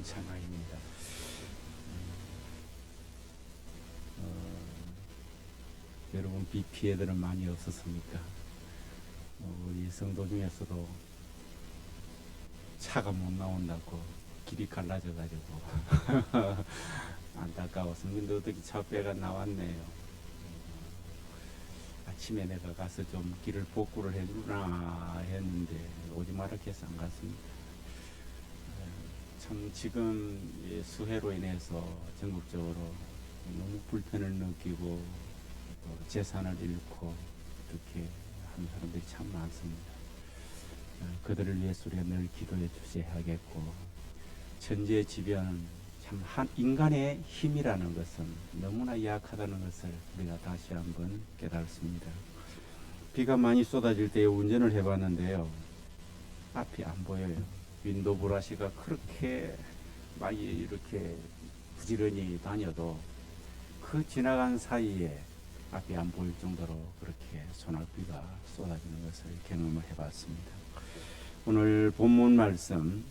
찬양입니다. 여러분 비 피해들은 많이 없었습니까? 우리 성도 중에서도 차가 못 나온다고 길이 갈라져가지고 안타까웠습니다. 근데 어떻게 차 배가 나왔네요. 아침에 내가 가서 좀 길을 복구를 해주나 했는데 오지 말라 해서 안 갔습니다. 참 지금 수해로 인해서 전국적으로 너무 불편을 느끼고 또 재산을 잃고 이렇게 하는 사람들이 참 많습니다. 그들을 위해서 우리가 늘 기도해 주셔야겠고, 천재지변은 참 인간의 힘이라는 것은 너무나 약하다는 것을 우리가 다시 한번 깨달습니다. 비가 많이 쏟아질 때 운전을 해봤는데요, 앞이 안 보여요. 윈도우 브러시가 그렇게 많이 이렇게 부지런히 다녀도 그 지나간 사이에 앞이 안 보일 정도로 그렇게 소낙비가 쏟아지는 것을 경험을 해봤습니다. 오늘 본문 말씀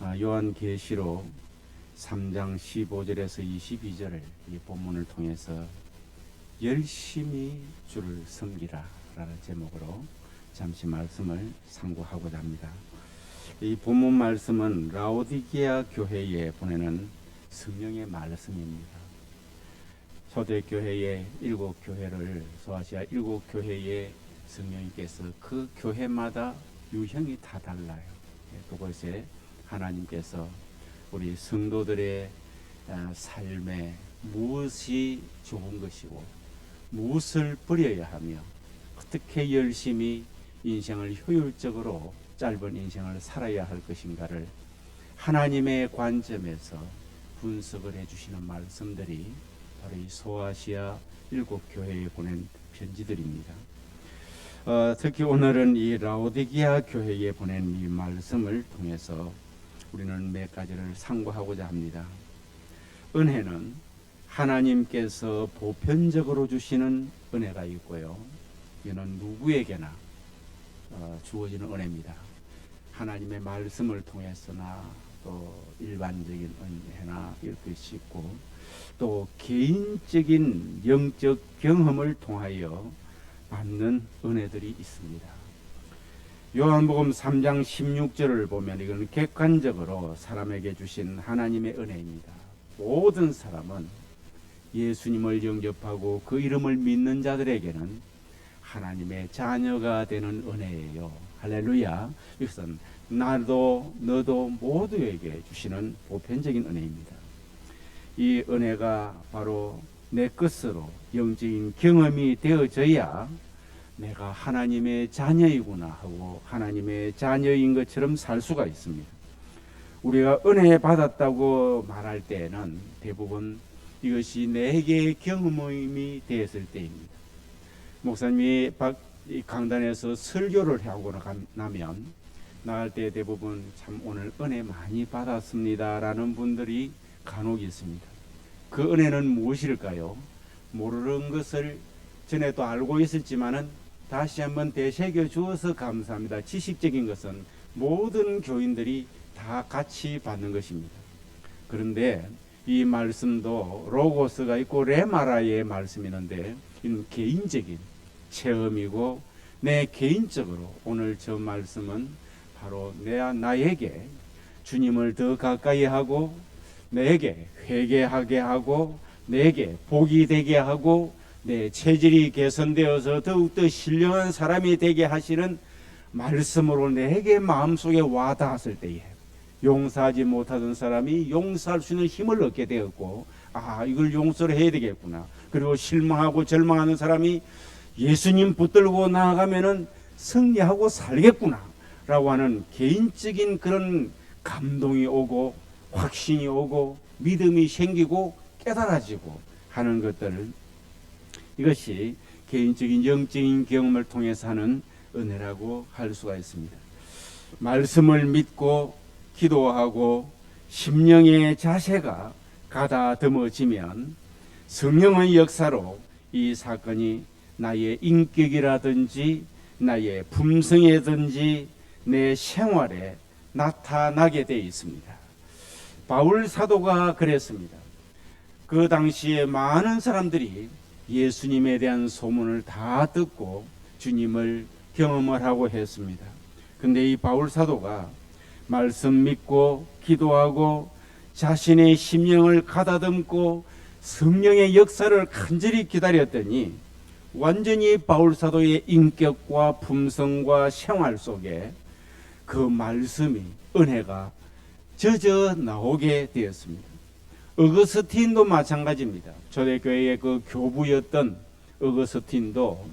요한계시록 3장 15절에서 22절을 이 본문을 통해서 열심히 주를 섬기라 라는 제목으로 잠시 말씀을 상고하고자 합니다. 이 본문 말씀은 라오디게아 교회에 보내는 성령의 말씀입니다. 초대교회의 7교회를 소아시아 7교회의 성령님께서 그 교회마다 유형이 다 달라요. 그것에 하나님께서 우리 성도들의 삶에 무엇이 좋은 것이고 무엇을 버려야 하며 어떻게 열심히 인생을 효율적으로 짧은 인생을 살아야 할 것인가를 하나님의 관점에서 분석을 해주시는 말씀들이 바로 이 소아시아 7교회에 보낸 편지들입니다. 특히 오늘은 이 라오디게아 교회에 보낸 이 말씀을 통해서 우리는 몇 가지를 상고하고자 합니다. 은혜는 하나님께서 보편적으로 주시는 은혜가 있고요, 이는 누구에게나 주어지는 은혜입니다. 하나님의 말씀을 통해서나 또 일반적인 은혜나 이렇게 있고, 또 개인적인 영적 경험을 통하여 받는 은혜들이 있습니다. 요한복음 3장 16절을 보면 이건 객관적으로 사람에게 주신 하나님의 은혜입니다. 모든 사람은 예수님을 영접하고 그 이름을 믿는 자들에게는 하나님의 자녀가 되는 은혜예요. 할렐루야. 이것은 나도 너도 모두에게 주시는 보편적인 은혜입니다. 이 은혜가 바로 내 것으로 영적인 경험이 되어져야 내가 하나님의 자녀이구나 하고 하나님의 자녀인 것처럼 살 수가 있습니다. 우리가 은혜 받았다고 말할 때에는 대부분 이것이 내게 경험이 되었을 때입니다. 목사님이 강단에서 설교를 하고 나면 나갈 때 대부분 참 오늘 은혜 많이 받았습니다 라는 분들이 간혹 있습니다. 그 은혜는 무엇일까요? 모르는 것을 전에도 알고 있었지만은 다시 한번 되새겨 주어서 감사합니다. 지식적인 것은 모든 교인들이 다 같이 받는 것입니다. 그런데 이 말씀도 로고스가 있고 레마라의 말씀이 있는데 이는 개인적인 체험이고, 내 개인적으로 오늘 저 말씀은 바로 나에게 주님을 더 가까이 하고 내게 회개하게 하고 내게 복이 되게 하고 내 체질이 개선되어서 더욱더 신령한 사람이 되게 하시는 말씀으로 내게 마음속에 와닿았을 때에 용서하지 못하던 사람이 용서할 수 있는 힘을 얻게 되었고, 이걸 용서를 해야 되겠구나. 그리고 실망하고 절망하는 사람이 예수님 붙들고 나아가면은 승리하고 살겠구나 라고 하는 개인적인 그런 감동이 오고 확신이 오고 믿음이 생기고 깨달아지고 하는 것들을, 이것이 개인적인 영적인 경험을 통해서 하는 은혜라고 할 수가 있습니다. 말씀을 믿고 기도하고 심령의 자세가 가다듬어지면 성령의 역사로 이 사건이 나의 인격이라든지 나의 품성이든지 내 생활에 나타나게 되어 있습니다. 바울 사도가 그랬습니다. 그 당시에 많은 사람들이 예수님에 대한 소문을 다 듣고 주님을 경험을 하고 했습니다. 근데 이 바울 사도가 말씀 믿고 기도하고 자신의 심령을 가다듬고 성령의 역사를 간절히 기다렸더니 완전히 바울 사도의 인격과 품성과 생활 속에 그 말씀이, 은혜가 젖어 나오게 되었습니다. 어거스틴도 마찬가지입니다. 초대교회의 그 교부였던 어거스틴도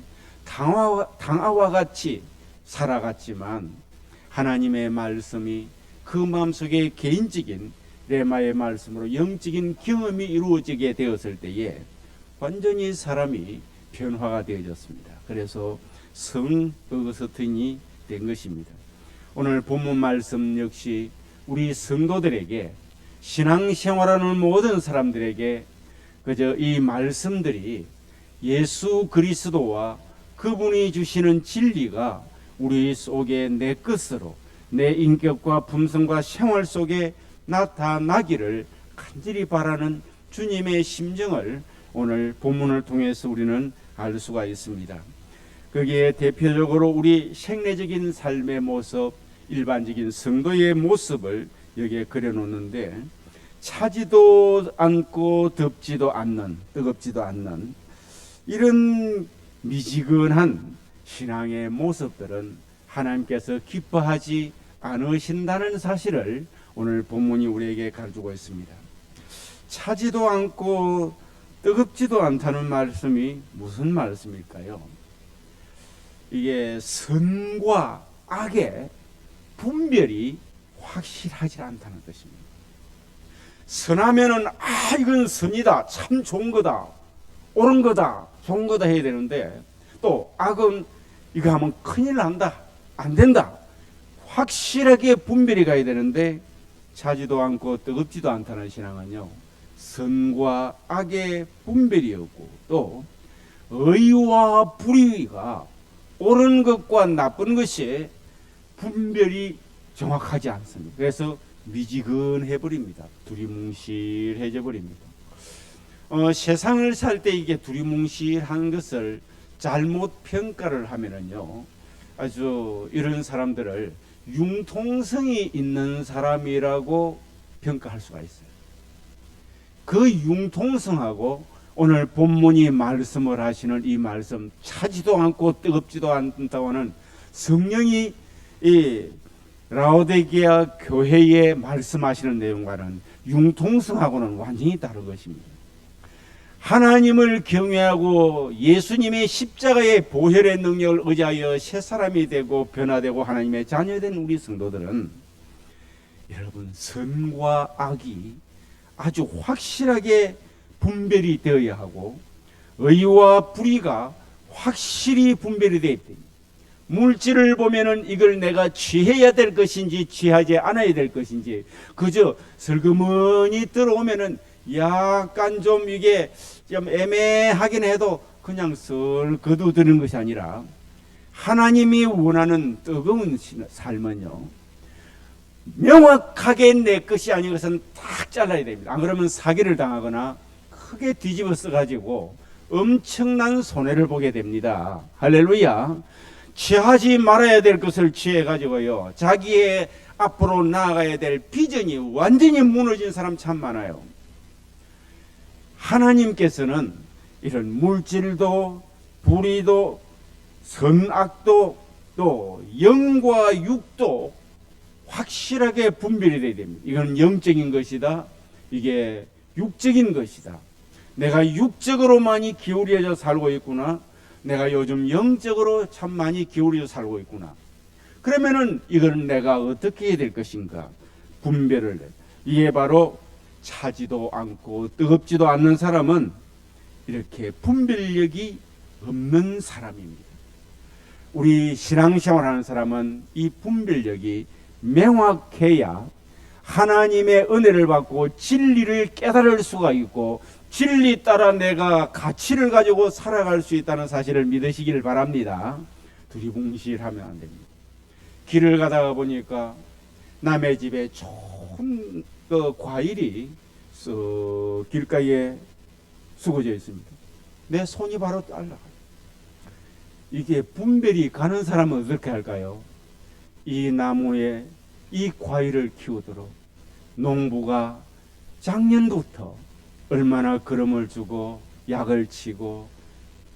당화와 같이 살아갔지만 하나님의 말씀이 그 마음속에 개인적인 레마의 말씀으로 영적인 경험이 이루어지게 되었을 때에 완전히 사람이 변화가 되어졌습니다. 그래서 성 어거스틴이 된 것입니다. 오늘 본문 말씀 역시 우리 성도들에게, 신앙생활하는 모든 사람들에게 그저 이 말씀들이 예수 그리스도와 그분이 주시는 진리가 우리 속에 내 것으로, 내 인격과 품성과 생활 속에 나타나기를 간절히 바라는 주님의 심정을 오늘 본문을 통해서 우리는 알 수가 있습니다. 거기에 대표적으로 우리 생애적인 삶의 모습, 일반적인 성도의 모습을 여기에 그려놓는데, 차지도 않고 덥지도 않는, 뜨겁지도 않는 이런 미지근한 신앙의 모습들은 하나님께서 기뻐하지 않으신다는 사실을 오늘 본문이 우리에게 가르치고 있습니다. 차지도 않고 뜨겁지도 않다는 말씀이 무슨 말씀일까요? 이게 선과 악의 분별이 확실하지 않다는 것입니다. 선하면은 이건 선이다, 참 좋은 거다, 옳은 거다, 좋은 거다 해야 되는데, 또 악은 이거 하면 큰일 난다, 안 된다, 확실하게 분별이 가야 되는데 차지도 않고 뜨겁지도 않다는 신앙은요, 선과 악의 분별이 없고 또 의와 불의가, 옳은 것과 나쁜 것이 분별이 정확하지 않습니다. 그래서 미지근해 버립니다. 두리뭉실해져 버립니다. 세상을 살 때 이게 두리뭉실한 것을 잘못 평가를 하면은요, 아주 이런 사람들을 융통성이 있는 사람이라고 평가할 수가 있어요. 그 융통성하고 오늘 본문이 말씀을 하시는 이 말씀, 차지도 않고 뜨겁지도 않다고 하는 성령이 이 라오디게아 교회에 말씀하시는 내용과는 융통성하고는 완전히 다른 것입니다. 하나님을 경외하고 예수님의 십자가의 보혈의 능력을 의지하여 새 사람이 되고 변화되고 하나님의 자녀된 우리 성도들은, 여러분, 선과 악이 아주 확실하게 분별이 되어야 하고 의와 불의가 확실히 분별이 되어야 됩니다. 물질을 보면은 이걸 내가 취해야 될 것인지 취하지 않아야 될 것인지, 그저 슬그머니 들어오면은 약간 좀 이게 좀 애매하긴 해도 그냥 썰 거두드리는 것이 아니라, 하나님이 원하는 뜨거운 삶은요, 명확하게 내 것이 아닌 것은 딱 잘라야 됩니다. 안 그러면 사기를 당하거나 크게 뒤집어 써가지고 엄청난 손해를 보게 됩니다. 할렐루야. 취하지 말아야 될 것을 취해가지고요, 자기의 앞으로 나아가야 될 비전이 완전히 무너진 사람 참 많아요. 하나님께서는 이런 물질도 불의도 선악도 또 영과 육도 확실하게 분별이 되어야 됩니다. 이건 영적인 것이다, 이게 육적인 것이다. 내가 육적으로 많이 기울여져 살고 있구나, 내가 요즘 영적으로 참 많이 기울여 살고 있구나. 그러면은 이건 내가 어떻게 해야 될 것인가 분별을 해. 이게 바로 차지도 않고 뜨겁지도 않는 사람은 이렇게 분별력이 없는 사람입니다. 우리 신앙생활하는 사람은 이 분별력이 명확해야 하나님의 은혜를 받고 진리를 깨달을 수가 있고, 진리 따라 내가 가치를 가지고 살아갈 수 있다는 사실을 믿으시기를 바랍니다. 두리뭉실하면 안 됩니다. 길을 가다가 보니까 남의 집에 좋은 그 과일이 길가에 수거져 있습니다. 내 손이 바로 따라가요. 이게 분별이 가는 사람은 어떻게 할까요? 이 나무에 이 과일을 키우도록 농부가 작년부터 얼마나 거름을 주고 약을 치고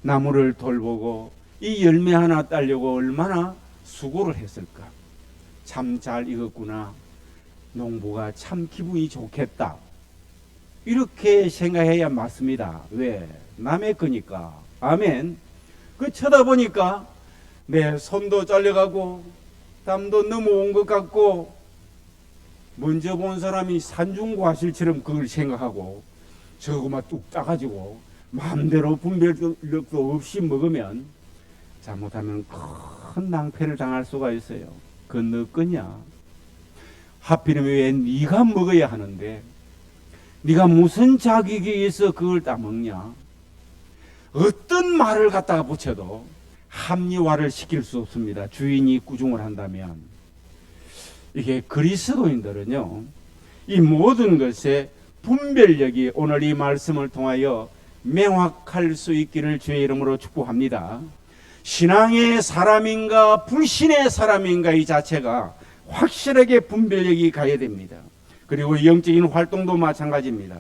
나무를 돌보고 이 열매 하나 따려고 얼마나 수고를 했을까. 참 잘 익었구나. 농부가 참 기분이 좋겠다. 이렇게 생각해야 맞습니다. 왜? 남의 거니까. 아멘. 그 쳐다보니까 내 손도 잘려가고 땀도 넘어온 것 같고 먼저 본 사람이 산중과실처럼 그걸 생각하고 저거만 뚝 따가지고 마음대로 분별력도 없이 먹으면 잘못하면 큰 낭패를 당할 수가 있어요. 그건 너 거냐? 하필이면 왜 네가 먹어야 하는데 네가 무슨 자격이 있어 그걸 따먹냐? 어떤 말을 갖다가 붙여도 합리화를 시킬 수 없습니다. 주인이 꾸중을 한다면. 이게 그리스도인들은요, 이 모든 것에 분별력이 오늘 이 말씀을 통하여 명확할 수 있기를 주의 이름으로 축복합니다. 신앙의 사람인가 불신의 사람인가 이 자체가 확실하게 분별력이 가야 됩니다. 그리고 영적인 활동도 마찬가지입니다.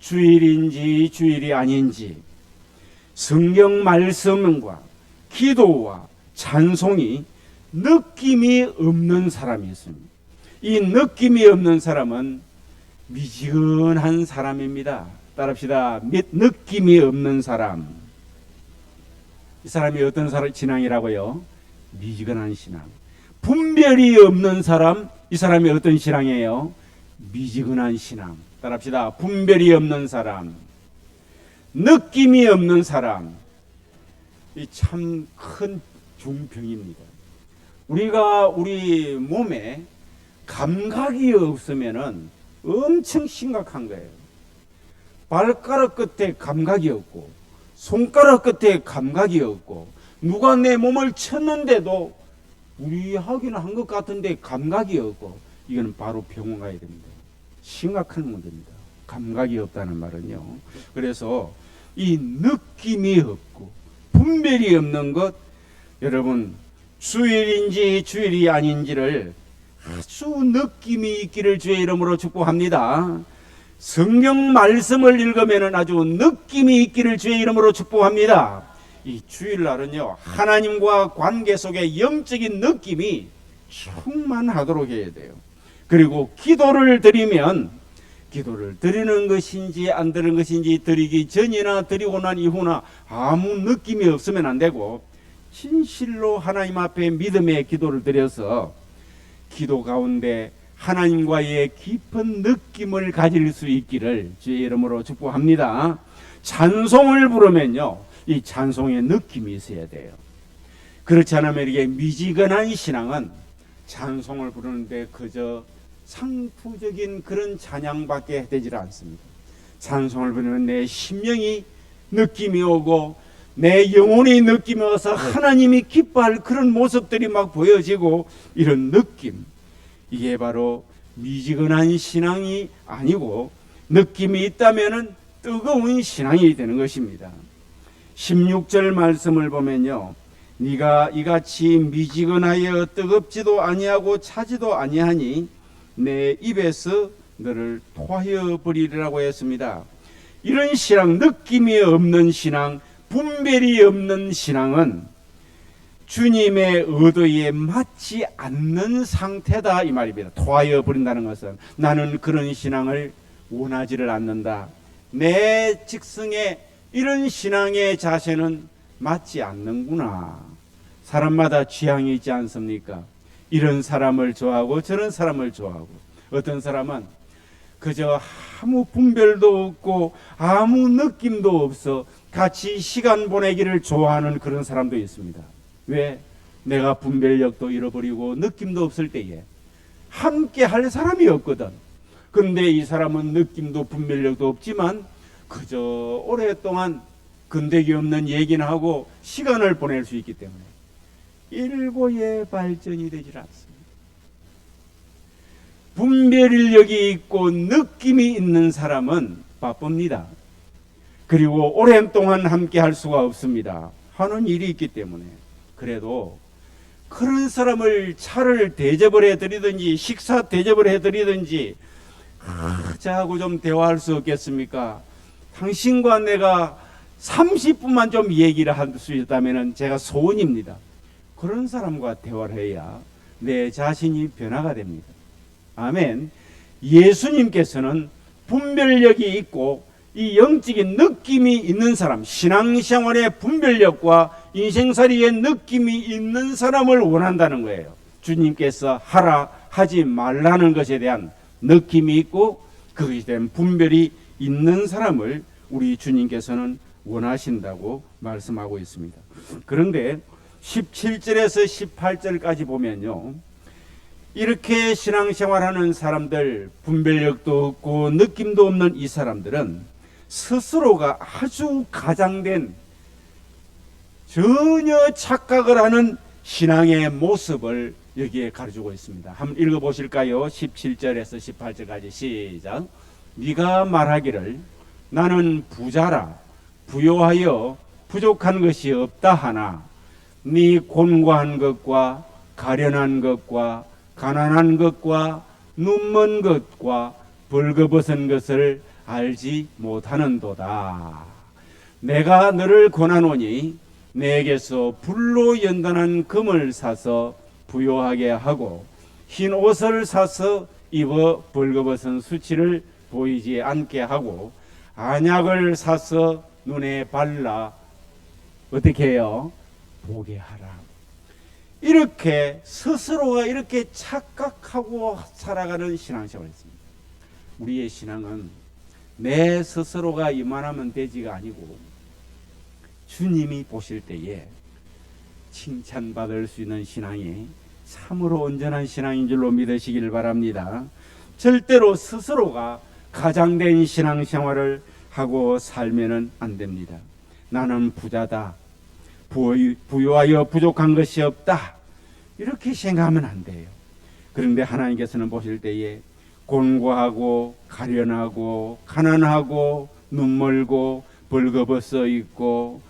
주일인지 주일이 아닌지 성경 말씀과 기도와 찬송이 느낌이 없는 사람이 있습니다. 이 느낌이 없는 사람은 미지근한 사람입니다. 따라합시다. 느낌이 없는 사람. 이 사람이 어떤 신앙이라고요? 미지근한 신앙. 분별이 없는 사람, 이 사람이 어떤 신앙이에요? 미지근한 신앙. 따라합시다. 분별이 없는 사람, 느낌이 없는 사람. 이 참 큰 중병입니다. 우리가 우리 몸에 감각이 없으면은 엄청 심각한 거예요. 발가락 끝에 감각이 없고 손가락 끝에 감각이 없고 누가 내 몸을 쳤는데도 우리 하기는 한 것 같은데 감각이 없고 이거는 바로 병원 가야 됩니다. 심각한 문제입니다. 감각이 없다는 말은요. 그래서 이 느낌이 없고 분별이 없는 것, 여러분 주일인지 주일이 아닌지를 아주 느낌이 있기를 주의 이름으로 축복합니다. 성경 말씀을 읽으면 아주 느낌이 있기를 주의 이름으로 축복합니다. 이 주일날은요, 하나님과 관계 속에 영적인 느낌이 충만하도록 해야 돼요. 그리고 기도를 드리면 기도를 드리는 것인지 안 드리는 것인지 드리기 전이나 드리고 난 이후나 아무 느낌이 없으면 안 되고 진실로 하나님 앞에 믿음의 기도를 드려서 기도 가운데 하나님과의 깊은 느낌을 가질 수 있기를 주의 이름으로 축복합니다. 찬송을 부르면요, 이 찬송의 느낌이 있어야 돼요. 그렇지 않으면 이게 미지근한 신앙은 찬송을 부르는데 그저 상투적인 그런 찬양밖에 되질 않습니다. 찬송을 부르면 내 심령이 느낌이 오고 내 영혼이 느낌이 와서 하나님이 기뻐할 그런 모습들이 막 보여지고 이런 느낌, 이게 바로 미지근한 신앙이 아니고 느낌이 있다면은 뜨거운 신앙이 되는 것입니다. 16절 말씀을 보면요, 네가 이같이 미지근하여 뜨겁지도 아니하고 차지도 아니하니 내 입에서 너를 토하여 버리리라고 했습니다. 이런 신앙, 느낌이 없는 신앙, 분별이 없는 신앙은 주님의 의도에 맞지 않는 상태다 이 말입니다. 토하여 버린다는 것은 나는 그런 신앙을 원하지를 않는다. 내 직성에 이런 신앙의 자세는 맞지 않는구나. 사람마다 취향이 있지 않습니까? 이런 사람을 좋아하고 저런 사람을 좋아하고, 어떤 사람은 그저 아무 분별도 없고 아무 느낌도 없어 같이 시간 보내기를 좋아하는 그런 사람도 있습니다. 왜? 내가 분별력도 잃어버리고 느낌도 없을 때에 함께 할 사람이 없거든. 근데 이 사람은 느낌도 분별력도 없지만 그저 오랫동안 근데기 없는 얘기나 하고 시간을 보낼 수 있기 때문에 일고의 발전이 되질 않습니다. 분별력이 있고 느낌이 있는 사람은 바쁩니다. 그리고 오랜 동안 함께 할 수가 없습니다. 하는 일이 있기 때문에. 그래도 그런 사람을 차를 대접을 해드리든지 식사 대접을 해드리든지 저하고 좀 대화할 수 없겠습니까? 당신과 내가 30분만 좀 얘기를 할 수 있다면 제가 소원입니다. 그런 사람과 대화를 해야 내 자신이 변화가 됩니다. 아멘. 예수님께서는 분별력이 있고 이 영적인 느낌이 있는 사람, 신앙생활의 분별력과 인생살이의 느낌이 있는 사람을 원한다는 거예요. 주님께서 하라 하지 말라는 것에 대한 느낌이 있고 그것에 대한 분별이 있는 사람을 우리 주님께서는 원하신다고 말씀하고 있습니다. 그런데 17절에서 18절까지 보면요, 이렇게 신앙생활하는 사람들, 분별력도 없고 느낌도 없는 이 사람들은 스스로가 아주 가장된, 전혀 착각을 하는 신앙의 모습을 여기에 가르치고 있습니다. 한번 읽어보실까요? 17절에서 18절까지 시작. 네가 말하기를 나는 부자라 부요하여 부족한 것이 없다 하나 네 곤고한 것과 가련한 것과 가난한 것과 눈먼 것과 벌거벗은 것을 알지 못하는도다. 내가 너를 권하노니 내게서 불로 연단한 금을 사서 부요하게 하고 흰 옷을 사서 입어 벌거벗은 수치를 보이지 않게 하고 안약을 사서 눈에 발라 어떻게 해요? 보게 하라. 이렇게 스스로가 이렇게 착각하고 살아가는 신앙생활이 있습니다. 우리의 신앙은 내 스스로가 이만하면 되지가 아니고 주님이 보실 때에 칭찬받을 수 있는 신앙이 참으로 온전한 신앙인 줄로 믿으시길 바랍니다. 절대로 스스로가 가장된 신앙생활을 하고 살면은 안 됩니다. 나는 부자다, 부유하여 부족한 것이 없다, 이렇게 생각하면 안 돼요. 그런데 하나님께서는 보실 때에 곤고하고 가련하고 가난하고 눈멀고 벌거벗어 있고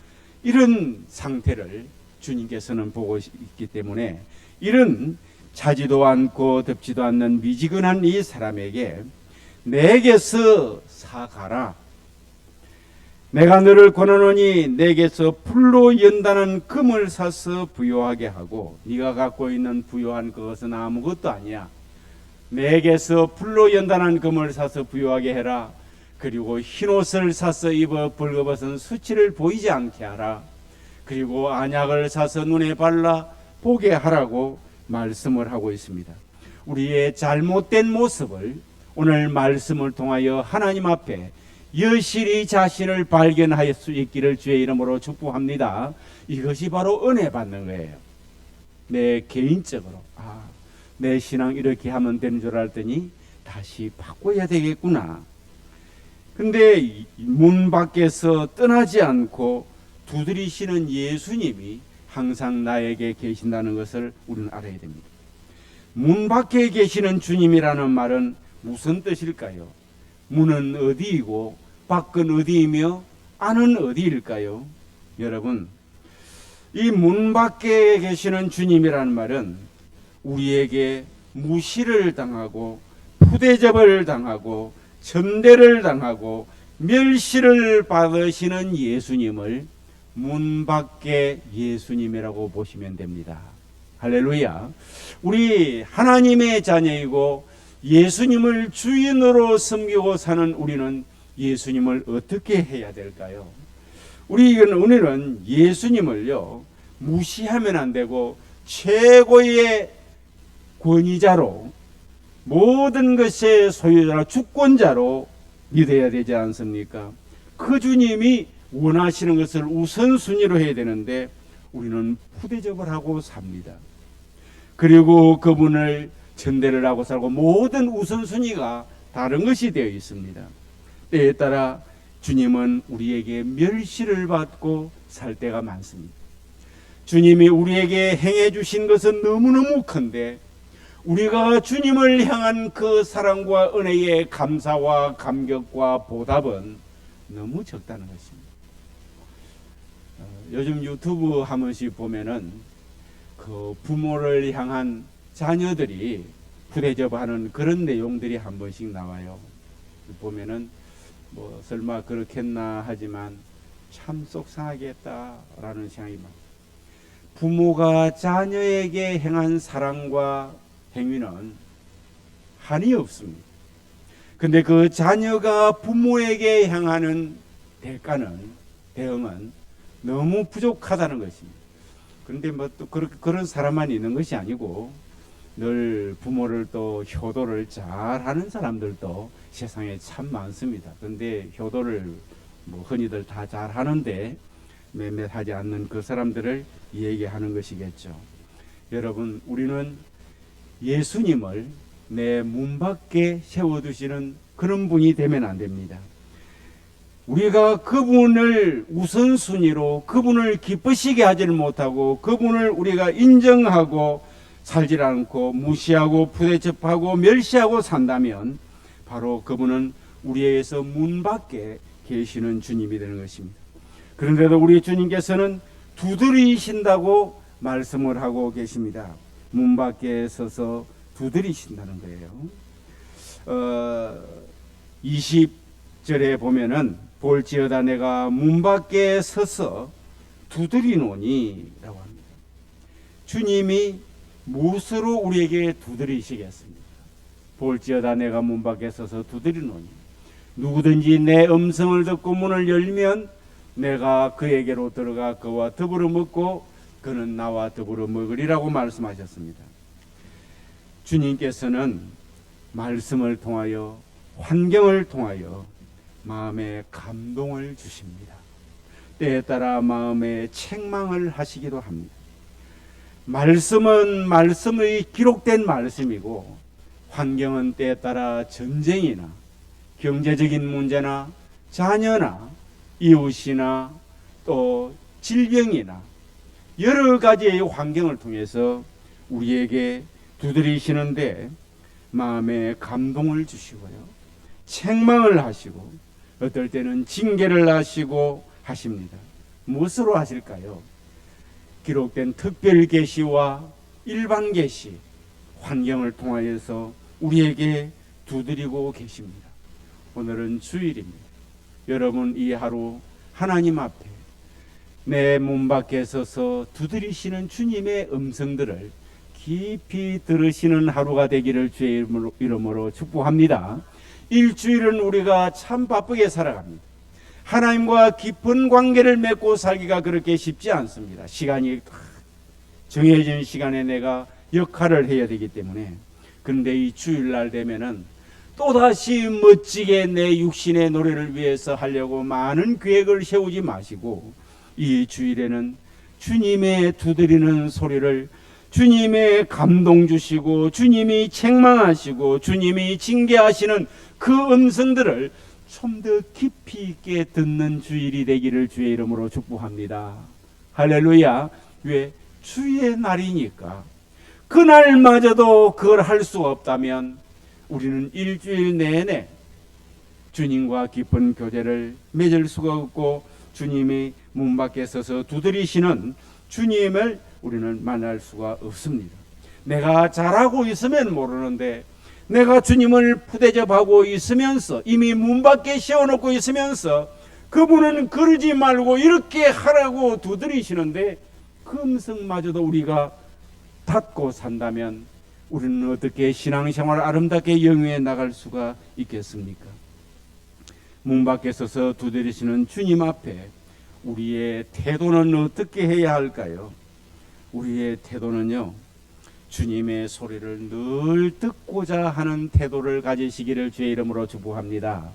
이런 상태를 주님께서는 보고 있기 때문에 이런 차지도 않고 덥지도 않는 미지근한 이 사람에게 내게서 사가라. 내가 너를 권하노니 내게서 풀로 연단한 금을 사서 부요하게 하고 네가 갖고 있는 부요한 그것은 아무것도 아니야. 내게서 풀로 연단한 금을 사서 부요하게 해라. 그리고 흰옷을 사서 입어 벌거벗은 수치를 보이지 않게 하라. 그리고 안약을 사서 눈에 발라 보게 하라고 말씀을 하고 있습니다. 우리의 잘못된 모습을 오늘 말씀을 통하여 하나님 앞에 여실히 자신을 발견할 수 있기를 주의 이름으로 축복합니다. 이것이 바로 은혜 받는 거예요. 내 개인적으로 내 신앙 이렇게 하면 되는 줄 알았더니 다시 바꿔야 되겠구나. 근데 문 밖에서 떠나지 않고 두드리시는 예수님이 항상 나에게 계신다는 것을 우리는 알아야 됩니다. 문 밖에 계시는 주님이라는 말은 무슨 뜻일까요? 문은 어디이고 밖은 어디이며 안은 어디일까요? 여러분, 이 문 밖에 계시는 주님이라는 말은 우리에게 무시를 당하고 푸대접을 당하고 천대를 당하고 멸시를 받으시는 예수님을 문 밖에 예수님이라고 보시면 됩니다. 할렐루야. 우리 하나님의 자녀이고 예수님을 주인으로 섬기고 사는 우리는 예수님을 어떻게 해야 될까요? 오늘은 예수님을요 무시하면 안 되고 최고의 권위자로, 모든 것의 소유자로, 주권자로 믿어야 되지 않습니까? 그 주님이 원하시는 것을 우선순위로 해야 되는데 우리는 푸대접을 하고 삽니다. 그리고 그분을 전대를 하고 살고 모든 우선순위가 다른 것이 되어 있습니다. 때에 따라 주님은 우리에게 멸시를 받고 살 때가 많습니다. 주님이 우리에게 행해 주신 것은 너무너무 큰데 우리가 주님을 향한 그 사랑과 은혜의 감사와 감격과 보답은 너무 적다는 것입니다. 요즘 유튜브 한 번씩 보면은 그 부모를 향한 자녀들이 부대접하는 그런 내용들이 한 번씩 나와요. 보면은 뭐 설마 그렇겠나 하지만 참 속상하겠다라는 생각이 막. 부모가 자녀에게 행한 사랑과 행위는 한이 없습니다. 근데 그 자녀가 부모에게 향하는 대응은 너무 부족하다는 것입니다. 그런데 뭐 또 그런 사람만 있는 것이 아니고 늘 부모를 또 효도를 잘 하는 사람들도 세상에 참 많습니다. 그런데 효도를 뭐 흔히들 다 잘 하는데 몇몇 하지 않는 그 사람들을 얘기하는 것이겠죠. 여러분, 우리는 예수님을 내 문 밖에 세워두시는 그런 분이 되면 안 됩니다. 우리가 그분을 우선순위로 그분을 기쁘시게 하지를 못하고 그분을 우리가 인정하고 살지 않고 무시하고 부대접하고 멸시하고 산다면 바로 그분은 우리에게서 문 밖에 계시는 주님이 되는 것입니다. 그런데도 우리 주님께서는 두드리신다고 말씀을 하고 계십니다. 문 밖에 서서 두드리신다는 거예요. 20절에 보면은 볼지어다 내가 문 밖에 서서 두드리노니 라고 합니다. 주님이 무엇으로 우리에게 두드리시겠습니까? 볼지어다 내가 문 밖에 서서 두드리노니 누구든지 내 음성을 듣고 문을 열면 내가 그에게로 들어가 그와 더불어 먹고 그는 나와 더불어 먹으리라고 말씀하셨습니다. 주님께서는 말씀을 통하여 환경을 통하여 마음에 감동을 주십니다. 때에 따라 마음에 책망을 하시기도 합니다. 말씀은 말씀의 기록된 말씀이고 환경은 때에 따라 전쟁이나 경제적인 문제나 자녀나 이웃이나 또 질병이나 여러 가지의 환경을 통해서 우리에게 두드리시는데 마음에 감동을 주시고요. 책망을 하시고 어떨 때는 징계를 하시고 하십니다. 무엇으로 하실까요? 기록된 특별 계시와 일반 계시 환경을 통하여서 우리에게 두드리고 계십니다. 오늘은 주일입니다. 여러분 이 하루 하나님 앞에 내 문 밖에 서서 두드리시는 주님의 음성들을 깊이 들으시는 하루가 되기를 주의 이름으로 축복합니다. 일주일은 우리가 참 바쁘게 살아갑니다. 하나님과 깊은 관계를 맺고 살기가 그렇게 쉽지 않습니다. 시간이 정해진 시간에 내가 역할을 해야 되기 때문에. 그런데 이 주일날 되면은 또다시 멋지게 내 육신의 노래를 위해서 하려고 많은 계획을 세우지 마시고 이 주일에는 주님의 두드리는 소리를 주님의 감동 주시고 주님이 책망하시고 주님이 징계하시는 그 음성들을 좀 더 깊이 있게 듣는 주일이 되기를 주의 이름으로 축복합니다. 할렐루야. 왜? 주의 날이니까. 그날마저도 그걸 할 수 없다면 우리는 일주일 내내 주님과 깊은 교제를 맺을 수가 없고 주님이 문 밖에 서서 두드리시는 주님을 우리는 만날 수가 없습니다. 내가 잘하고 있으면 모르는데 내가 주님을 푸대접하고 있으면서 이미 문 밖에 세워놓고 있으면서 그분은 그러지 말고 이렇게 하라고 두드리시는데 그 음성마저도 우리가 닫고 산다면 우리는 어떻게 신앙생활 아름답게 영위해 나갈 수가 있겠습니까? 문 밖에 서서 두드리시는 주님 앞에 우리의 태도는 어떻게 해야 할까요? 우리의 태도는요, 주님의 소리를 늘 듣고자 하는 태도를 가지시기를 주의 이름으로 축복합니다.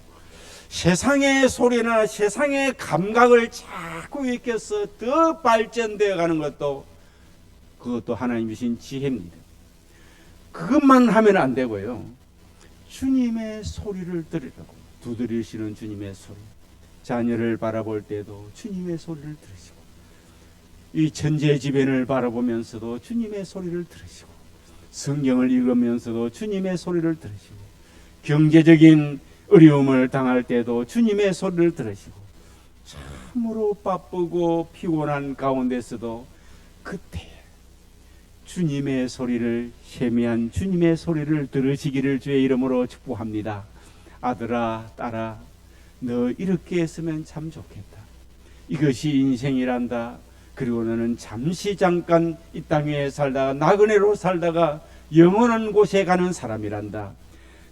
세상의 소리나 세상의 감각을 자꾸 익혀서 더 발전되어 가는 것도 그것도 하나님 주신 지혜입니다. 그것만 하면 안 되고요. 주님의 소리를 들으라고. 두드리시는 주님의 소리. 자녀를 바라볼 때도 주님의 소리를 들으시고 이 천재지변을 바라보면서도 주님의 소리를 들으시고 성경을 읽으면서도 주님의 소리를 들으시고, 경제적인 어려움을 당할 때도 주님의 소리를 들으시고, 참으로 바쁘고 피곤한 가운데서도 그때 주님의 소리를, 세미한 주님의 소리를 들으시기를 주의 이름으로 축복합니다. 아들아, 딸아, 너 이렇게 했으면 참 좋겠다. 이것이 인생이란다. 그리고 너는 잠시 잠깐 이 땅에 살다가 나그네로 살다가 영원한 곳에 가는 사람이란다.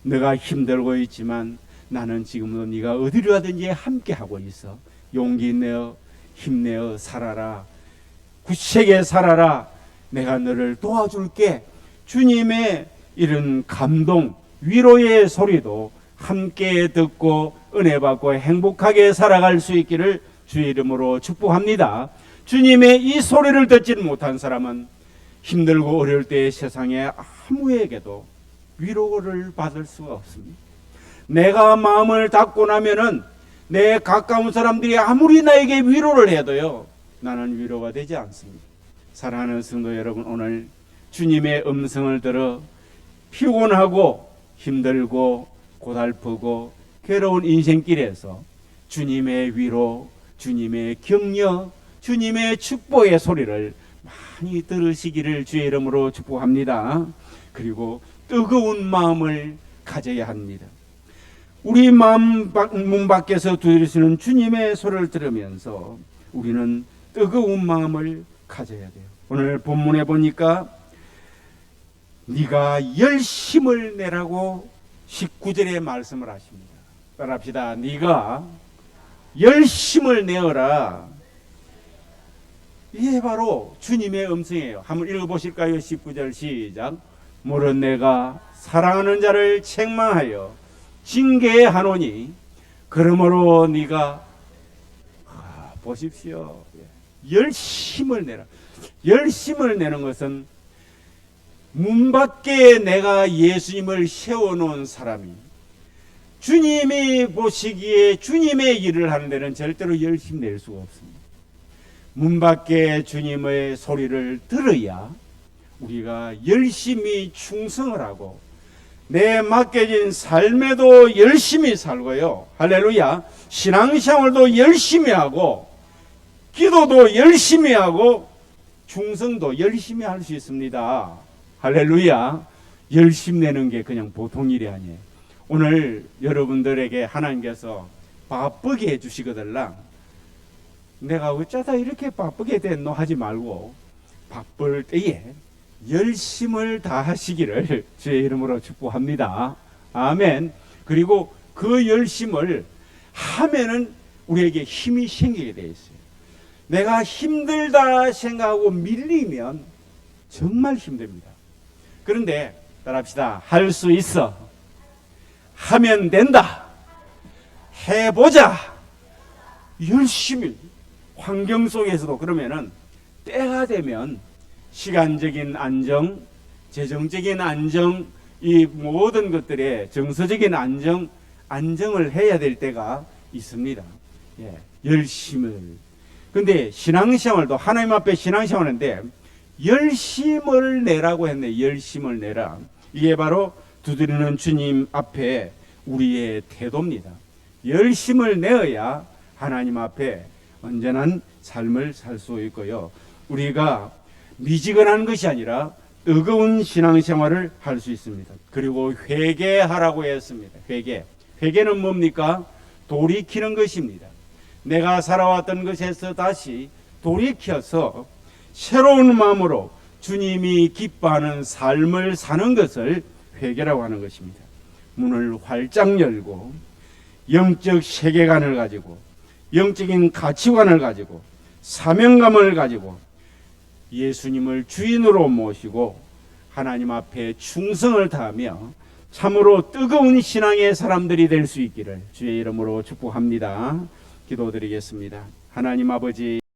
너가 힘들고 있지만 나는 지금도 네가 어디로 가든지 함께 하고 있어. 용기 내어 힘내어 살아라. 굳세게 살아라. 내가 너를 도와줄게. 주님의 이런 감동, 위로의 소리도 함께 듣고 은혜 받고 행복하게 살아갈 수 있기를 주의 이름으로 축복합니다. 주님의 이 소리를 듣지는 못한 사람은 힘들고 어려울 때 세상에 아무에게도 위로를 받을 수가 없습니다. 내가 마음을 닫고 나면은 내 가까운 사람들이 아무리 나에게 위로를 해도요, 나는 위로가 되지 않습니다. 사랑하는 성도 여러분, 오늘 주님의 음성을 들어 피곤하고 힘들고 고달프고 괴로운 인생길에서 주님의 위로, 주님의 격려, 주님의 축복의 소리를 많이 들으시기를 주의 이름으로 축복합니다. 그리고 뜨거운 마음을 가져야 합니다. 우리 마음 문 밖에서 들으시는 주님의 소리를 들으면서 우리는 뜨거운 마음을 가져야 돼요. 오늘 본문에 보니까 네가 열심을 내라고 19절에 말씀을 하십니다. 따라합시다. 네가 열심을 내어라. 이게 바로 주님의 음성이에요. 한번 읽어보실까요? 19절 시작. 모른 내가 사랑하는 자를 책망하여 징계하노니 그러므로 네가 보십시오. 열심을 내라. 열심을 내는 것은 문 밖에 내가 예수님을 세워놓은 사람이 주님이 보시기에 주님의 일을 하는 데는 절대로 열심 낼 수가 없습니다. 문 밖에 주님의 소리를 들어야 우리가 열심히 충성을 하고 내 맡겨진 삶에도 열심히 살고요. 할렐루야. 신앙생활도 열심히 하고 기도도 열심히 하고 충성도 열심히 할 수 있습니다. 할렐루야. 열심 내는 게 그냥 보통 일이 아니에요. 오늘 여러분들에게 하나님께서 바쁘게 해주시거들랑 내가 어쩌다 이렇게 바쁘게 됐노 하지 말고 바쁠 때에 열심을 다하시기를 주의 이름으로 축복합니다. 아멘. 그리고 그 열심을 하면은 우리에게 힘이 생기게 되어 있어요. 내가 힘들다 생각하고 밀리면 정말 힘듭니다. 그런데 따라합시다. 할 수 있어. 하면 된다. 해보자. 열심히 환경 속에서도 그러면은 때가 되면 시간적인 안정, 재정적인 안정, 이 모든 것들의 정서적인 안정을 해야 될 때가 있습니다. 예, 열심을. 근데 신앙생활도 하나님 앞에 신앙생활인데 열심을 내라고 했네. 열심을 내라. 이게 바로 두드리는 주님 앞에 우리의 태도입니다. 열심을 내어야 하나님 앞에 언제나 삶을 살 수 있고요. 우리가 미지근한 것이 아니라 뜨거운 신앙생활을 할 수 있습니다. 그리고 회개하라고 했습니다. 회개는 뭡니까? 돌이키는 것입니다. 내가 살아왔던 것에서 다시 돌이켜서 새로운 마음으로 주님이 기뻐하는 삶을 사는 것을 회개라고 하는 것입니다. 문을 활짝 열고 영적 세계관을 가지고 영적인 가치관을 가지고 사명감을 가지고 예수님을 주인으로 모시고 하나님 앞에 충성을 다하며 참으로 뜨거운 신앙의 사람들이 될 수 있기를 주의 이름으로 축복합니다. 기도드리겠습니다. 하나님 아버지,